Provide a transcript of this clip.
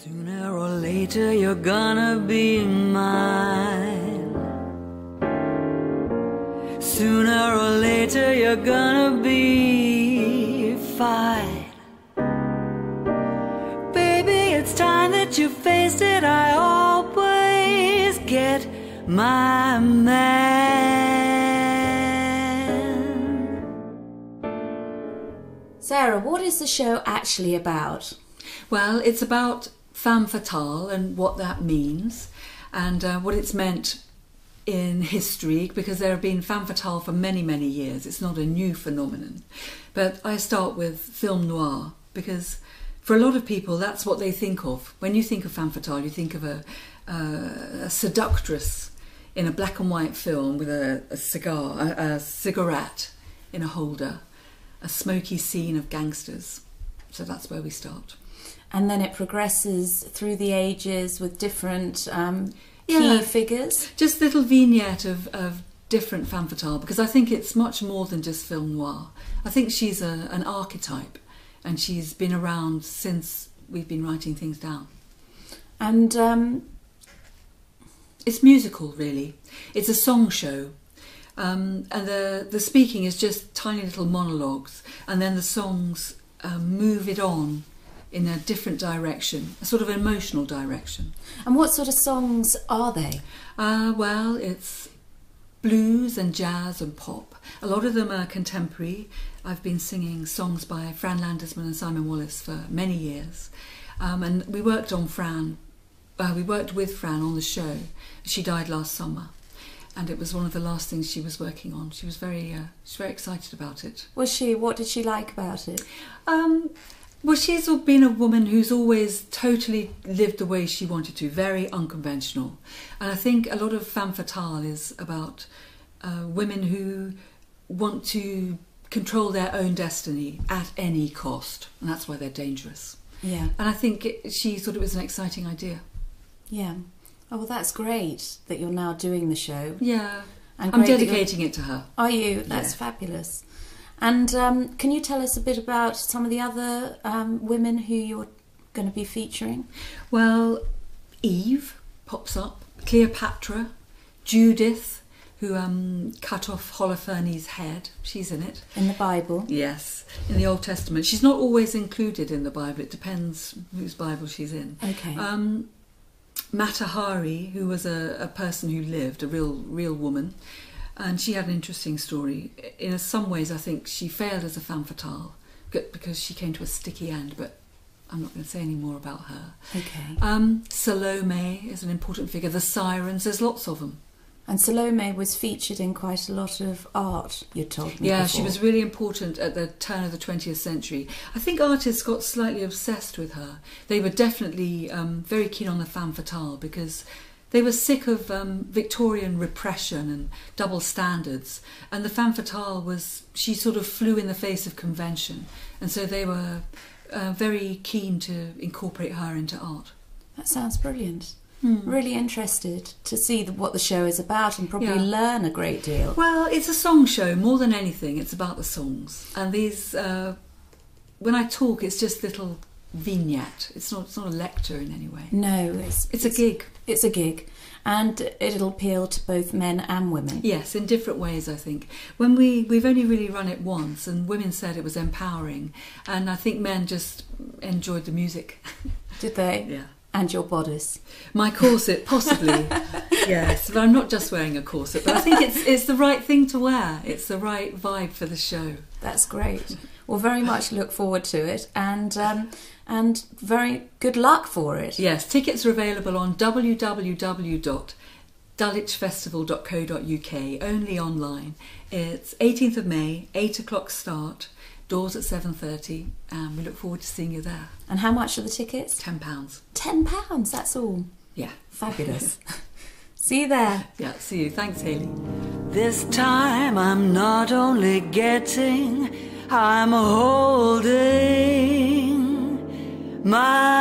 Sooner or later you're gonna be mine. Sooner or later you're gonna be fine. Baby, it's time that you faced it. I always get my man. Sarah, what is the show actually about? Well, it's about femme fatale and what that means, and what it's meant in history, because there have been femme fatale for many, many years. It's not a new phenomenon. But I start with film noir, because for a lot of people that's what they think of. When you think of femme fatale, you think of a seductress in a black and white film with a cigarette in a holder, a smoky scene of gangsters. So that's where we start. And then it progresses through the ages with different key figures? Just a little vignette of different femme fatale, because I think it's much more than just film noir. I think she's an archetype, and she's been around since we've been writing things down. And it's musical, really. It's a song show. And the speaking is just tiny little monologues, and then the songs move it on in a different direction, a sort of emotional direction. And what sort of songs are they? Well, it's blues and jazz and pop. A lot of them are contemporary. I've been singing songs by Fran Landesman and Simon Wallace for many years. And we worked with Fran on the show. She died last summer, and it was one of the last things she was working on. She was very excited about it. Was she? What did she like about it? Well, she's been a woman who's always totally lived the way she wanted to, very unconventional. And I think a lot of femme fatale is about women who want to control their own destiny at any cost, and that's why they're dangerous. Yeah. And I think she thought it was an exciting idea. Yeah. Oh, well, that's great that you're now doing the show. Yeah. And I'm dedicating it to her. Are you? That's fabulous. And can you tell us a bit about some of the other women who you're going to be featuring? Well, Eve pops up, Cleopatra, Judith, who cut off Holofernes' head. She's in it. In the Bible? Yes, in the Old Testament. She's not always included in the Bible. It depends whose Bible she's in. Okay. Matahari, who was a person who lived, a real woman. And she had an interesting story. In some ways, I think she failed as a femme fatale because she came to a sticky end, but I'm not going to say any more about her. Okay. Salome is an important figure. The Sirens, there's lots of them. And Salome was featured in quite a lot of art, you told me Yeah, before. she was really important at the turn of the 20th century. I think artists got slightly obsessed with her. They were definitely very keen on the femme fatale because they were sick of Victorian repression and double standards. And the femme fatale she sort of flew in the face of convention. And so they were very keen to incorporate her into art. That sounds brilliant. Really interested to see what the show is about and probably learn a great deal. Well, it's a song show more than anything. It's about the songs. And these, when I talk, it's just little vignette. It's not a lecture in any way. No, it's a gig. It's a gig, and it'll appeal to both men and women. Yes, in different ways, I think. When we've only really run it once, and women said it was empowering, and I think men just enjoyed the music. Did they? Yeah. And your bodice. My corset, possibly. Yes, but I'm not just wearing a corset, but I think it's the right thing to wear. It's the right vibe for the show. That's great. Well, very much look forward to it, and very good luck for it. Yes, tickets are available on www.dulwichfestival.co.uk, only online. It's 18th of May, 8 o'clock start, doors at 7:30, and we look forward to seeing you there. And how much are the tickets? £10. £10, that's all. Yeah. Fabulous. See you there. Yeah, see you. Thanks, Hayley. This time I'm not only getting, I'm holding my